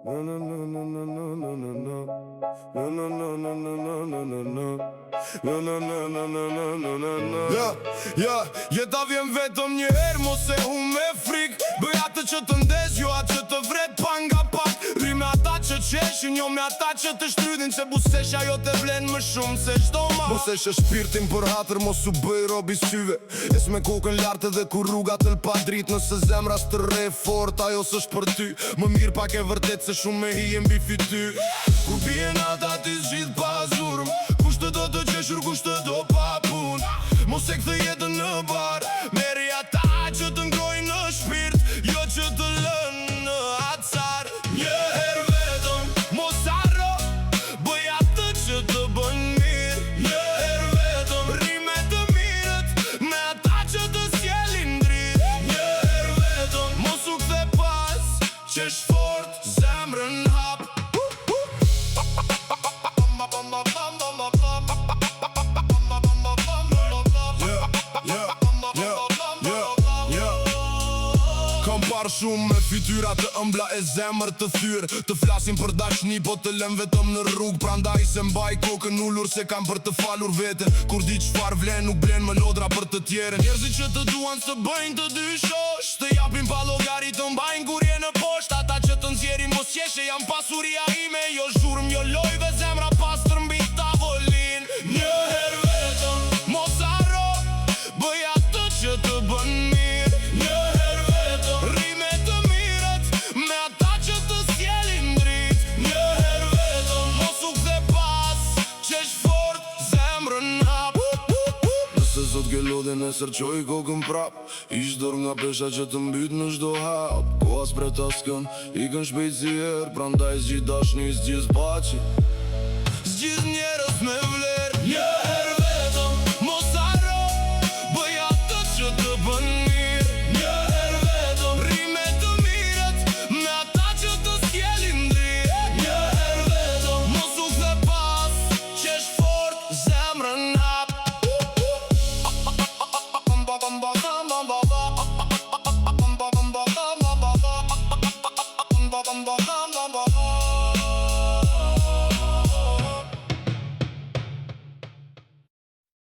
No no no no no no no no no. No no no no no no no no no. No no no no no no no no no. Ja, jeta vjen vetëm një herë, mos e hum me frik. Bëj atë që të ndesh, jo atë që të vret pa nga pak. Rri me ata që qeshin, jo me ata që të shtrydhin. Se busesh ajo të vlen më shumë se çdo ma. Mos e shë shpirtin për hatër, mos u bëj robi syve. Es me kokën lartë edhe kur rruga të lpa drit. Nëse zemra së re fort, ajo s'është për ty. Më mirë pak e vërtet se shumë me hi e mbi fyty. Kur bien ata ti zgjidh pa zurm. Kush të do të qeshur, kush të do pa pun. Mos e kthe jetën në bar. Merri ata që të ngrojnë në shpirt, jo që të lënë në acar. Një herë vetëm, mos harro, bëj atë që të bën mirë. Një herë vetëm, rri me të mirët, me ata që të sjellin drit. Një herë vetëm, mos u kthe pas, qesh fort, zemrën hap. Kam parë shumë me fytyra të ëmbla e zemër të thyrë. Të flasin për dashni, po të lëm vetëm në rrugë. Prandaj se mbaj kokën ullur, se kam për të falur veten. Kur di qfar vlen, nuk blen më lodra për të tjerën. Njerëzit që të duan së bëjnë të dy shosh, të japin pa llogari, të mbajnë kur je në poshtë. Ata që të nxjerrin mos qeshe, jam pasuria ime. Jo zhurm, jo lojve, zemra pastër mbi tavolin. Një herë vetëm, mos harro, bëj atë që të bën mirë. Një herë vetëm, rri me të mirët, me ata që të sjellin drit. Një herë vetëm, mos u kthe pas, qesh fort, zemrën hap. Nëse zot ke lodhin e sërqoj kokën prap, ish dor nga pesha që të mbyt në çdo hap. Koha s'pret askën, ikën shpejt si herë, prandaj zgjidh dashni, zgjidh paçi. Zgjidh një